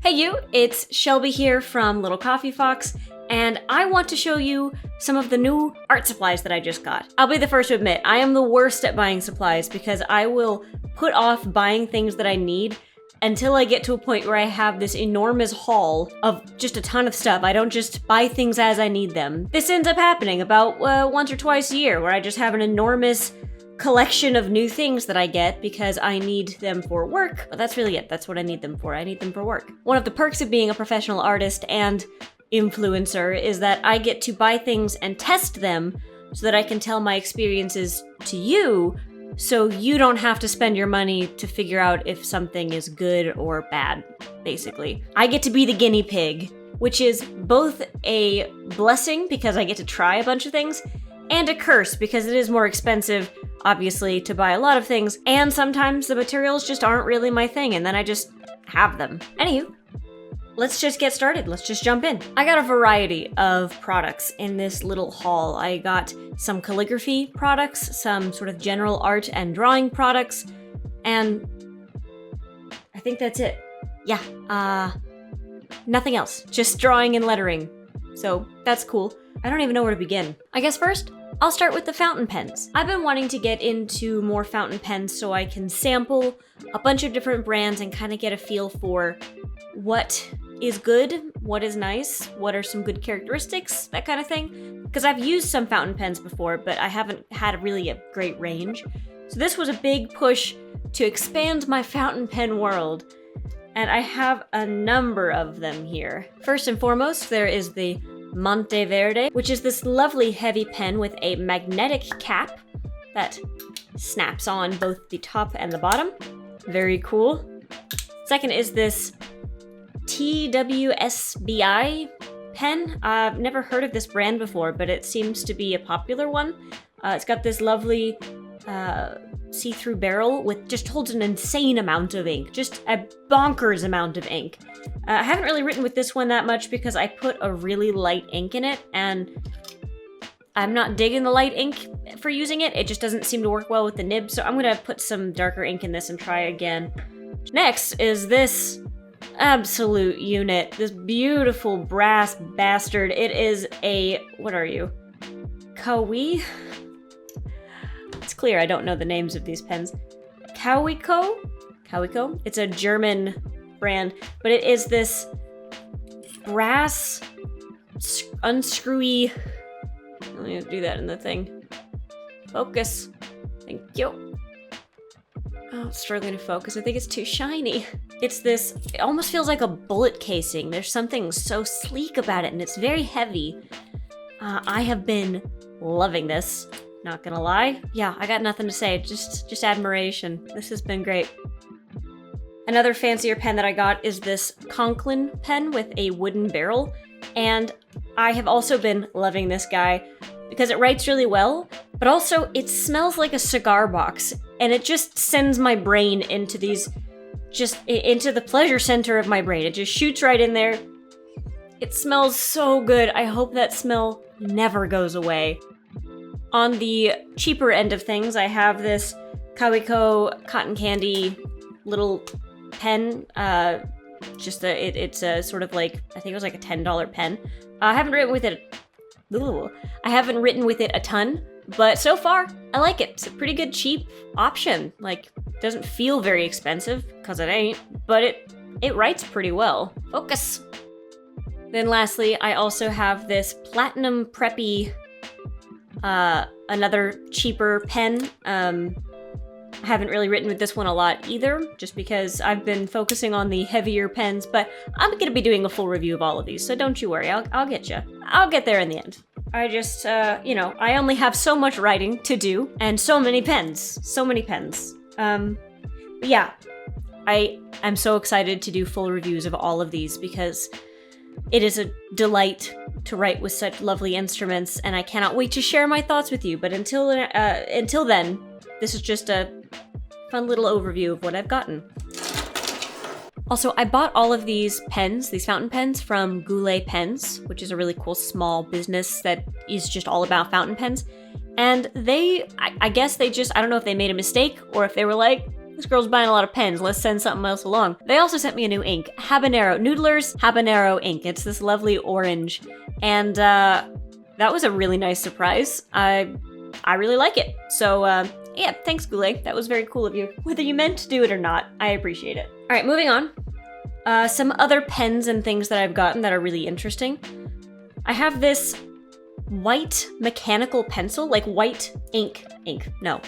Hey you, it's Shelby here from Little Coffee Fox, and I want to show you some of the new art supplies that I just got. I'll be the first to admit, I am the worst at buying supplies because I will put off buying things that I need until I get to a point where I have this enormous haul of just a ton of stuff. I don't just buy things as I need them. This ends up happening about once or twice a year, where I just have an enormous collection of new things that I get because I need them for work. But that's really it. That's what I need them for. I need them for work. One of the perks of being a professional artist and influencer is that I get to buy things and test them so that I can tell my experiences to you, so you don't have to spend your money to figure out if something is good or bad, basically. I get to be the guinea pig, which is both a blessing because I get to try a bunch of things, and a curse because it is more expensive, obviously, to buy a lot of things, and sometimes the materials just aren't really my thing, and then I just have them. Anywho, let's just get started. Let's just jump in. I got a variety of products in this little haul. I got some calligraphy products, some sort of general art and drawing products, and I think that's it. Yeah, nothing else. Just drawing and lettering. So that's cool. I don't even know where to begin. I guess first, I'll start with the fountain pens. I've been wanting to get into more fountain pens so I can sample a bunch of different brands and kind of get a feel for what is good, what is nice, what are some good characteristics, that kind of thing. Because I've used some fountain pens before, but I haven't had really a great range. So this was a big push to expand my fountain pen world, and I have a number of them here. First and foremost, there is the Monteverde, which is this lovely heavy pen with a magnetic cap that snaps on both the top and the bottom. Very cool. Second is this TWSBI pen. I've never heard of this brand before, but it seems to be a popular one. It's got this lovely see-through barrel with just holds an insane amount of ink, just a bonkers amount of ink. I haven't really written with this one that much because I put a really light ink in it, and I'm not digging the light ink for using it. It just doesn't seem to work well with the nib, so I'm gonna put some darker ink in this and try again. Next is this absolute unit, this beautiful brass bastard. It is a, what are you? Kawi? It's clear I don't know the names of these pens. Kawiko? It's a German brand, but it is this brass unscrewy. Let me do that in the thing. Focus. Thank you. Oh, it's struggling to focus. I think it's too shiny. It's this, it almost feels like a bullet casing. There's something so sleek about it, and it's very heavy. I have been loving this. Not gonna lie. Yeah, I got nothing to say. Just admiration. This has been great. Another fancier pen that I got is this Conklin pen with a wooden barrel, and I have also been loving this guy because it writes really well, but also it smells like a cigar box, and it just sends my brain into into the pleasure center of my brain. It just shoots right in there. It smells so good. I hope that smell never goes away. On the cheaper end of things, I have this Kawiko cotton candy little pen. It's a sort of like, I think it was like a $10 pen. I haven't written with it. I haven't written with it a ton, but so far I like it. It's a pretty good cheap option. Like, doesn't feel very expensive because it ain't, but it writes pretty well. Focus. Then lastly, I also have this Platinum Preppy. Another cheaper pen. I haven't really written with this one a lot either, just because I've been focusing on the heavier pens, but I'm gonna be doing a full review of all of these, so don't you worry, I'll get you. I'll get there in the end. I just, I only have so much writing to do, and so many pens. But yeah, I'm so excited to do full reviews of all of these because it is a delight to write with such lovely instruments, and I cannot wait to share my thoughts with you. But until then, this is just a fun little overview of what I've gotten. Also, I bought all of these pens, these fountain pens, from Goulet Pens, which is a really cool small business that is just all about fountain pens. And I guess they just, I don't know if they made a mistake or if they were like, this girl's buying a lot of pens. Let's send something else along. They also sent me a new ink. Habanero. Noodler's Habanero ink. It's this lovely orange. And that was a really nice surprise. I really like it. So yeah, thanks, Goulet. That was very cool of you. Whether you meant to do it or not, I appreciate it. All right, moving on. Some other pens and things that I've gotten that are really interesting. I have this white mechanical pencil, like white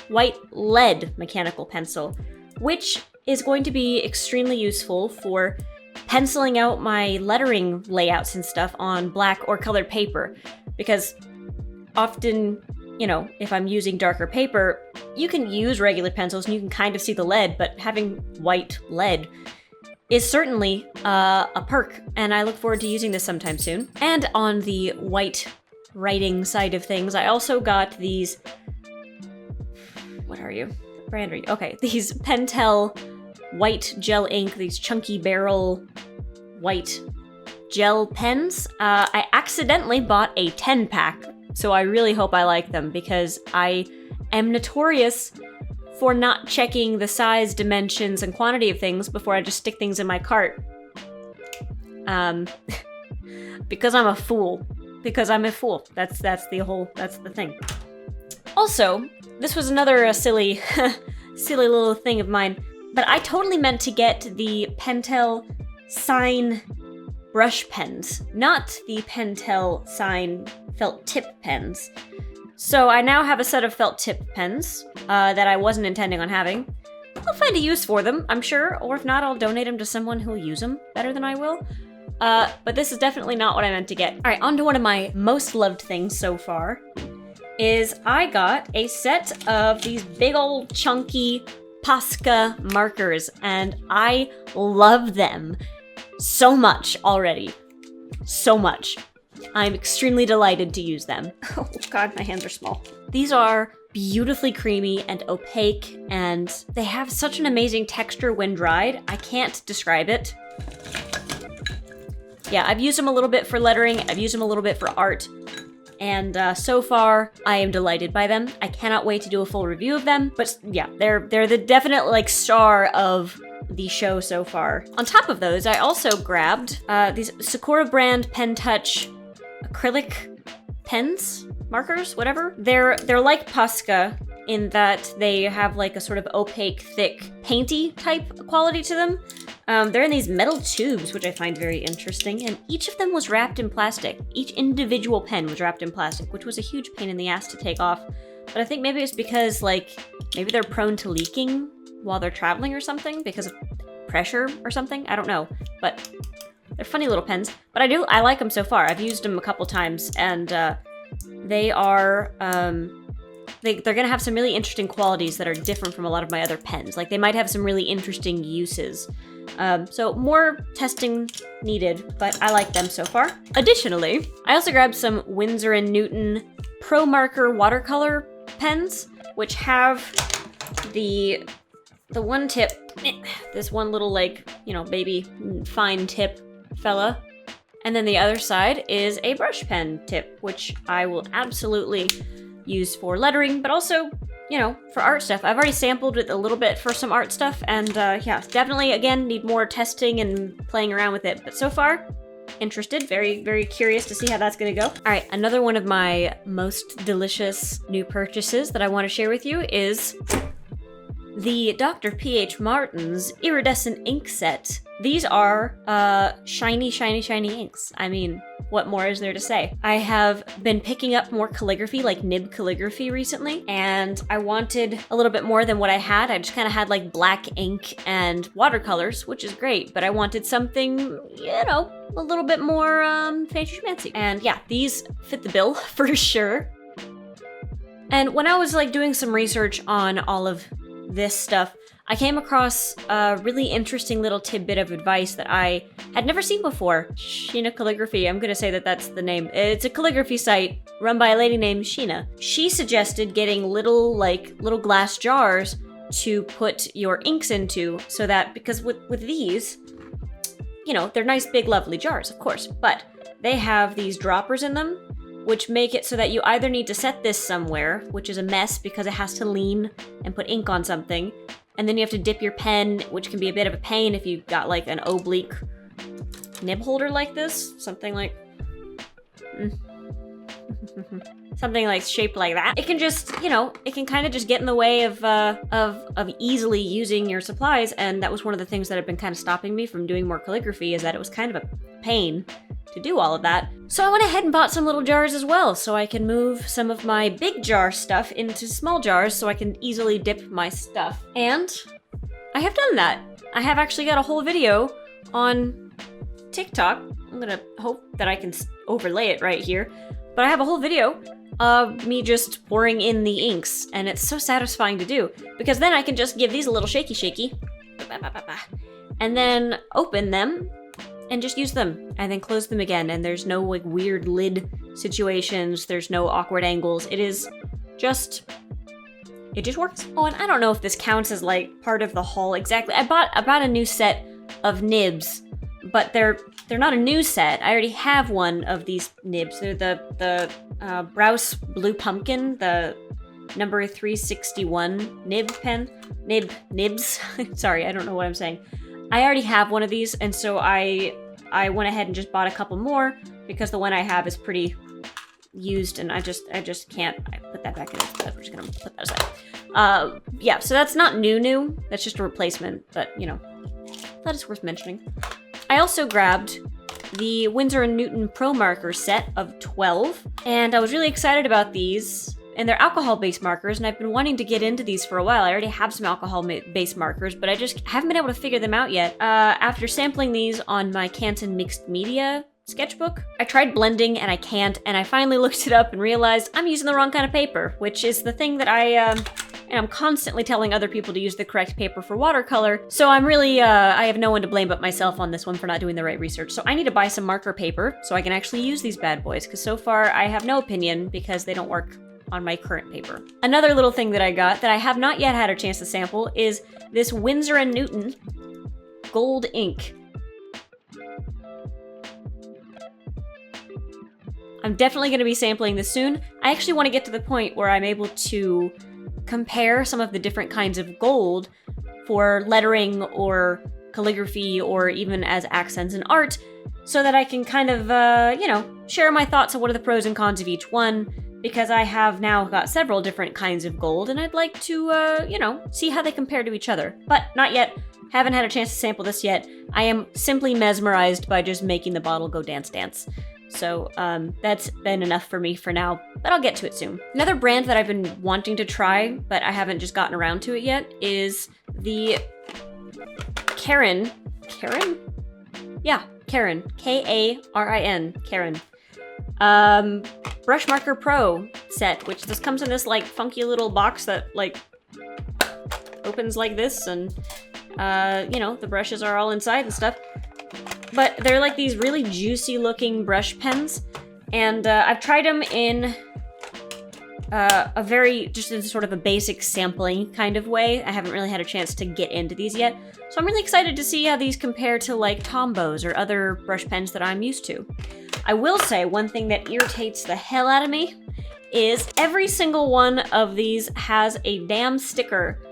white lead mechanical pencil, which is going to be extremely useful for penciling out my lettering layouts and stuff on black or colored paper. Because often, you know, if I'm using darker paper, you can use regular pencils and you can kind of see the lead, but having white lead is certainly a perk, and I look forward to using this sometime soon. And on the white writing side of things, I also got these, what are you? What brand are you? Okay, these Pentel white gel ink, these chunky barrel white gel pens. I accidentally bought a 10-pack, so I really hope I like them because I am notorious for not checking the size, dimensions, and quantity of things before I just stick things in my cart. Because I'm a fool. Because I'm a fool. That's the thing. Also, this was another silly little thing of mine, but I totally meant to get the Pentel Sign brush pens, not the Pentel Sign felt tip pens. So I now have a set of felt tip pens that I wasn't intending on having. I'll find a use for them, I'm sure, or if not, I'll donate them to someone who'll use them better than I will. But this is definitely not what I meant to get. All right, on to one of my most loved things so far, is I got a set of these big old chunky Posca markers, and I love them so much already. So much. I'm extremely delighted to use them. Oh god, my hands are small. These are beautifully creamy and opaque, and they have such an amazing texture when dried. I can't describe it. Yeah, I've used them a little bit for lettering, I've used them a little bit for art, and so far, I am delighted by them. I cannot wait to do a full review of them, but yeah, they're the definite, like, star of the show so far. On top of those, I also grabbed these Sakura brand Pen Touch acrylic pens, markers, whatever. They're like Posca in that they have like a sort of opaque, thick, painty type quality to them. They're in these metal tubes, which I find very interesting, and each of them was wrapped in plastic. Each individual pen was wrapped in plastic, which was a huge pain in the ass to take off. But I think maybe it's because, like, maybe they're prone to leaking while they're traveling or something because of pressure or something. I don't know, but they're funny little pens. But I like them so far. I've used them a couple times, and they are, they're gonna have some really interesting qualities that are different from a lot of my other pens. Like, they might have some really interesting uses. So more testing needed, but I like them so far. Additionally, I also grabbed some Winsor & Newton Pro Marker watercolor pens, which have the one tip, this one little, like, you know, baby fine tip fella. And then the other side is a brush pen tip, which I will absolutely use for lettering, but also, you know, for art stuff. I've already sampled it a little bit for some art stuff, and yeah, definitely, again, need more testing and playing around with it. But so far, interested, very, very curious to see how that's gonna go. All right, another one of my most delicious new purchases that I want to share with you is the Dr. P.H. Martin's iridescent ink set. These are shiny, shiny, shiny inks. I mean, what more is there to say? I have been picking up more calligraphy, like nib calligraphy recently, and I wanted a little bit more than what I had. I just kind of had like black ink and watercolors, which is great, but I wanted something, you know, a little bit more fancy. And yeah, these fit the bill for sure. And when I was like doing some research on all of this stuff, I came across a really interesting little tidbit of advice that I had never seen before. Sheena Calligraphy, I'm gonna say that that's the name. It's a calligraphy site run by a lady named Sheena. She suggested getting little glass jars to put your inks into, so that, because with these, you know, they're nice, big, lovely jars, of course, but they have these droppers in them, which make it so that you either need to set this somewhere, which is a mess because it has to lean and put ink on something, and then you have to dip your pen, which can be a bit of a pain if you've got like an oblique nib holder like this. Something like... something like shaped like that. It can just, you know, it can kind of just get in the way of easily using your supplies, and that was one of the things that had been kind of stopping me from doing more calligraphy, is that it was kind of a pain to do all of that. So I went ahead and bought some little jars as well, so I can move some of my big jar stuff into small jars so I can easily dip my stuff. And I have done that. I have actually got a whole video on TikTok. I'm gonna hope that I can overlay it right here. But I have a whole video of me just pouring in the inks, and it's so satisfying to do, because then I can just give these a little shaky, and then open them and just use them, and then close them again, and there's no like weird lid situations, there's no awkward angles. It just works. Oh, and I don't know if this counts as like part of the haul exactly. I bought a new set of nibs, but they're not a new set. I already have one of these nibs. They're the Browse Blue Pumpkin, the number 361 nib pen. Nibs. Sorry, I don't know what I'm saying. I already have one of these, and so I went ahead and just bought a couple more because the one I have is pretty used, and I just can't. I put that back in. I'm just gonna put that aside. Yeah, so that's not new. That's just a replacement, but you know, that is worth mentioning. I also grabbed the Winsor & Newton Pro Marker set of 12, and I was really excited about these. And they're alcohol-based markers, and I've been wanting to get into these for a while. I already have some alcohol-based markers, but I just haven't been able to figure them out yet. After sampling these on my Canson Mixed Media sketchbook, I tried blending, and I can't, and I finally looked it up and realized I'm using the wrong kind of paper, which is the thing that I'm constantly telling other people to use the correct paper for watercolor, so I'm really, I have no one to blame but myself on this one for not doing the right research. So I need to buy some marker paper so I can actually use these bad boys, because so far I have no opinion because they don't work on my current paper. Another little thing that I got that I have not yet had a chance to sample is this Winsor & Newton gold ink. I'm definitely going to be sampling this soon. I actually want to get to the point where I'm able to compare some of the different kinds of gold for lettering or calligraphy or even as accents in art, so that I can kind of, you know, share my thoughts on what are the pros and cons of each one, because I have now got several different kinds of gold, and I'd like to, you know, see how they compare to each other. But not yet. Haven't had a chance to sample this yet. I am simply mesmerized by just making the bottle go dance dance. So, that's been enough for me for now, but I'll get to it soon. Another brand that I've been wanting to try, but I haven't just gotten around to it yet, is the Karin? Yeah, Karin. K-A-R-I-N. Karin. Brush Marker Pro set, which this comes in this like funky little box that like opens like this, and you know, the brushes are all inside and stuff. But they're like these really juicy looking brush pens, and I've tried them in just in sort of a basic sampling kind of way. I haven't really had a chance to get into these yet, so I'm really excited to see how these compare to like Tombows or other brush pens that I'm used to. I will say one thing that irritates the hell out of me is every single one of these has a damn sticker,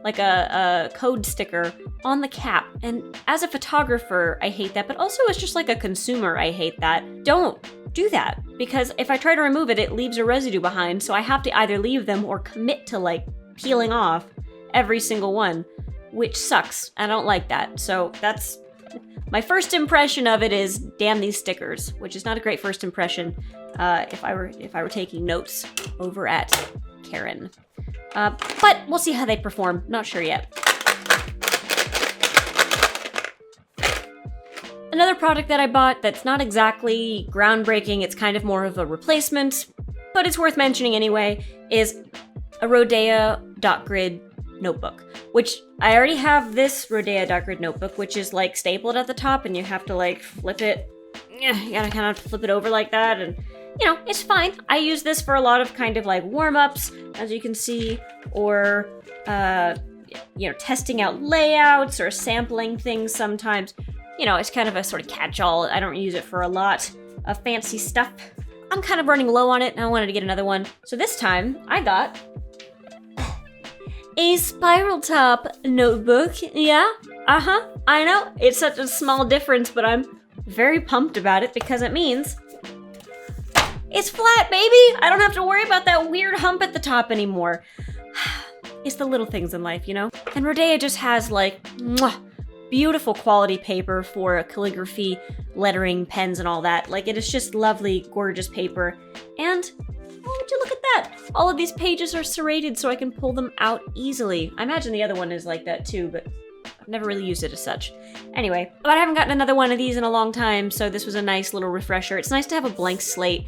like a code sticker on the cap. And as a photographer, I hate that, but also as just like a consumer, I hate that. Don't do that, because if I try to remove it, it leaves a residue behind, so I have to either leave them or commit to like peeling off every single one, which sucks. I don't like that. So that's my first impression of it, is damn these stickers, which is not a great first impression if I were taking notes over at Karin. But we'll see how they perform. Not sure yet. Another product that I bought that's not exactly groundbreaking, it's kind of more of a replacement, but it's worth mentioning anyway, is a Rodea dot grid notebook, which I already have this Rodea dot grid notebook, which is like stapled at the top, and you have to like flip it. You gotta kind of flip it over like that, and you know, it's fine. I use this for a lot of kind of like warm-ups, as you can see, or you know, testing out layouts or sampling things sometimes. You know, it's kind of a sort of catch-all. I don't use it for a lot of fancy stuff. I'm kind of running low on it, and I wanted to get another one. So this time, I got A spiral top notebook, yeah? Uh-huh, I know. It's such a small difference, but I'm very pumped about it because it means it's flat, baby! I don't have to worry about that weird hump at the top anymore. It's the little things in life, you know? And Rodea just has like, beautiful quality paper for calligraphy, lettering, pens, and all that. Like, it is just lovely, gorgeous paper. And oh, would you look at that? All of these pages are serrated so I can pull them out easily. I imagine the other one is like that too, but I've never really used it as such. Anyway, but I haven't gotten another one of these in a long time, so this was a nice little refresher. It's nice to have a blank slate.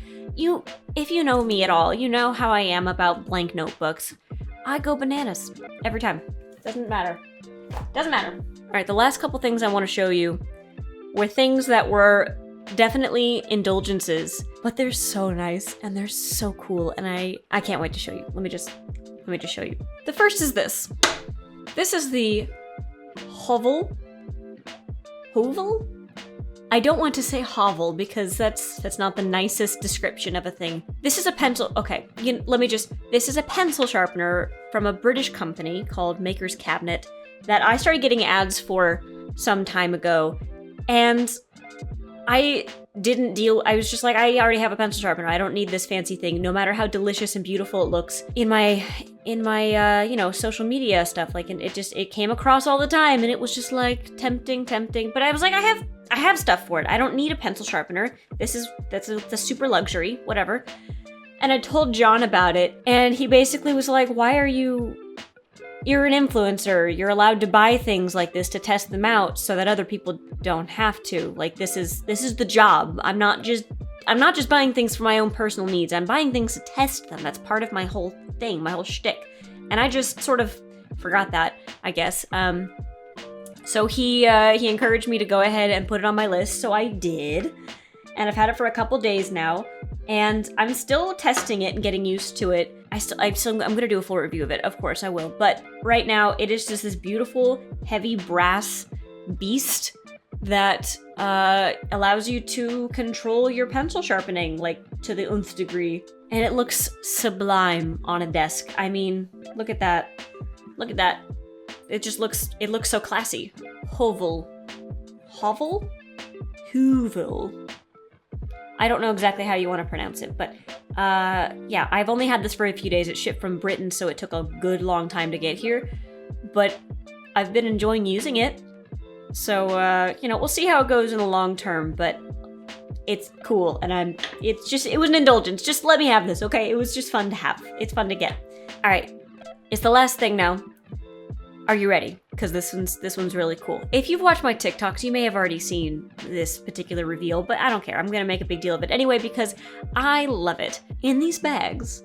If you know me at all, you know how I am about blank notebooks. I go bananas every time. Doesn't matter. Doesn't matter. All right, the last couple things I want to show you were things that were definitely indulgences, but they're so nice and they're so cool, and I can't wait to show you. Let me just show you. The first is this. This is the hovel. I don't want to say hovel because that's not the nicest description of a thing. This is a pencil. Okay, this is a pencil sharpener from a British company called Maker's Cabinet that I started getting ads for some time ago, and I was just like, I already have a pencil sharpener. I don't need this fancy thing, no matter how delicious and beautiful it looks in my social media stuff. Like, and it came across all the time, and it was just like tempting. But I was like, I have stuff for it. I don't need a pencil sharpener. That's a super luxury, whatever. And I told John about it, and he basically was like, you're an influencer. You're allowed to buy things like this to test them out so that other people don't have to. Like, this is the job. I'm not just buying things for my own personal needs. I'm buying things to test them. That's part of my whole thing, my whole shtick. And I just sort of forgot that, I guess. So he encouraged me to go ahead and put it on my list, so I did. And I've had it for a couple days now, and I'm still testing it and getting used to it. I'm gonna do a full review of it, of course I will. But right now, it is just this beautiful, heavy brass beast that allows you to control your pencil sharpening, like, to the nth degree. And it looks sublime on a desk. I mean, look at that. Look at that. It looks so classy. Hovel. I don't know exactly how you want to pronounce it, but yeah, I've only had this for a few days. It shipped from Britain, so it took a good long time to get here, but I've been enjoying using it. So, we'll see how it goes in the long term, but it's cool, and it was an indulgence. Just let me have this, okay? It was just fun to have. It's fun to get. All right, it's the last thing now. Are you ready? Because this one's really cool. If you've watched my TikToks, you may have already seen this particular reveal, but I don't care. I'm gonna make a big deal of it anyway because I love it. In these bags,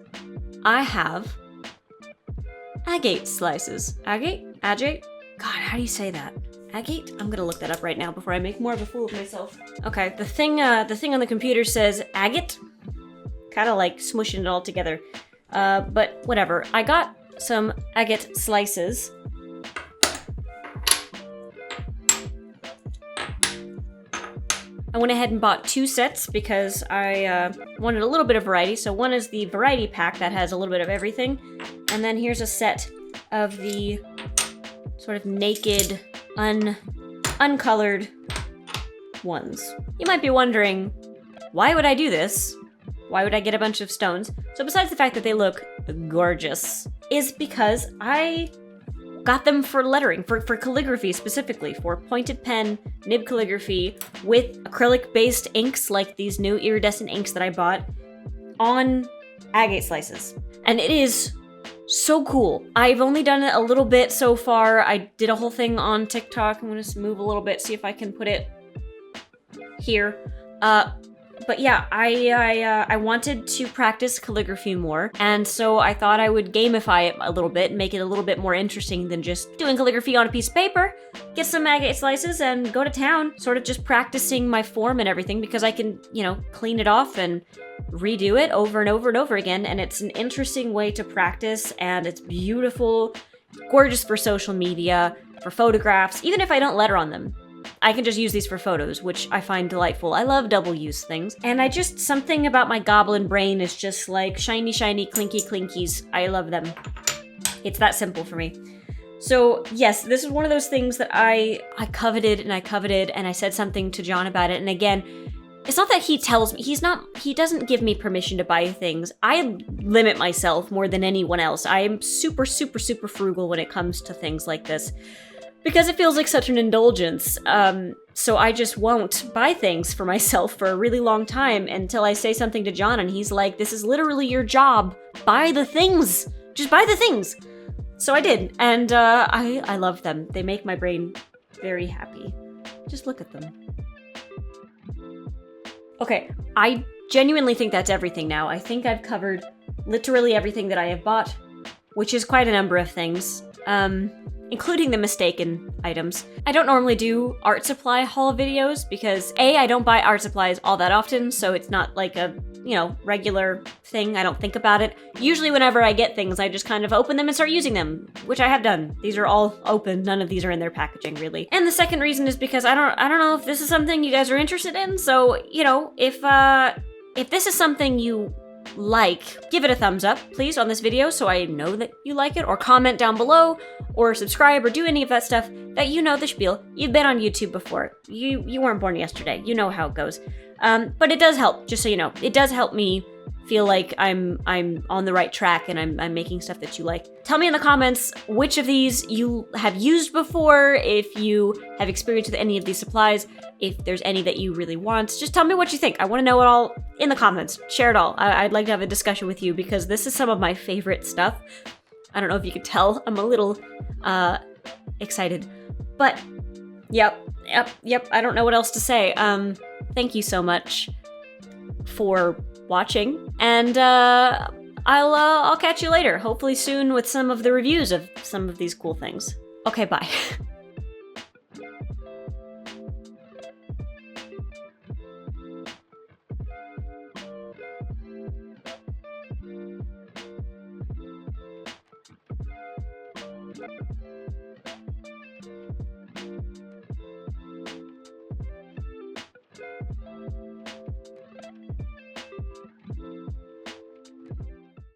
I have agate slices. Agate? God, how do you say that? Agate? I'm gonna look that up right now before I make more of a fool of myself. Okay, the thing on the computer says agate. Kind of like smushing it all together. But whatever. I got some agate slices. I went ahead and bought 2 sets because I wanted a little bit of variety. So one is the variety pack that has a little bit of everything. And then here's a set of the sort of naked, uncolored ones. You might be wondering, why would I do this? Why would I get a bunch of stones? So besides the fact that they look gorgeous, is because I got them for lettering, for calligraphy specifically, for pointed pen, nib calligraphy, with acrylic-based inks like these new iridescent inks that I bought on agate slices. And it is so cool. I've only done it a little bit so far. I did a whole thing on TikTok. I'm gonna just move a little bit, see if I can put it here. But yeah, I wanted to practice calligraphy more, and so I thought I would gamify it a little bit and make it a little bit more interesting than just doing calligraphy on a piece of paper. Get some agate slices and go to town, sort of just practicing my form and everything, because I can, clean it off and redo it over and over and over again, and it's an interesting way to practice, and it's beautiful, gorgeous for social media, for photographs, even if I don't letter on them. I can just use these for photos, which I find delightful. I love double-use things. And something about my goblin brain is just like shiny, shiny, clinky, clinkies. I love them. It's that simple for me. So yes, this is one of those things that I coveted and I said something to John about it. And again, it's not that he tells me, he doesn't give me permission to buy things. I limit myself more than anyone else. I am super, super, super frugal when it comes to things like this because it feels like such an indulgence. So I just won't buy things for myself for a really long time until I say something to John and he's like, this is literally your job. Buy the things. Just buy the things. So I did, and I love them. They make my brain very happy. Just look at them. Okay, I genuinely think that's everything now. I think I've covered literally everything that I have bought, which is quite a number of things, including the mistaken items. I don't normally do art supply haul videos because A, I don't buy art supplies all that often, so it's not like a, regular thing. I don't think about it. Usually whenever I get things, I just kind of open them and start using them, which I have done. These are all open. None of these are in their packaging, really. And the second reason is because I don't know if this is something you guys are interested in. So, if this is something you like, give it a thumbs up, please, on this video so I know that you like it, or comment down below, or subscribe, or do any of that stuff that you know the spiel. You've been on YouTube before. You weren't born yesterday. You know how it goes. But it does help, just so you know. It does help me feel like I'm on the right track and I'm making stuff that you like. Tell me in the comments which of these you have used before, if you have experience with any of these supplies, if there's any that you really want. Just tell me what you think. I want to know it all in the comments. Share it all. I'd like to have a discussion with you because this is some of my favorite stuff. I don't know if you could tell. I'm a little excited. But yep. I don't know what else to say. Thank you so much for watching, and I'll catch you later, hopefully soon with some of the reviews of some of these cool things. Okay, bye.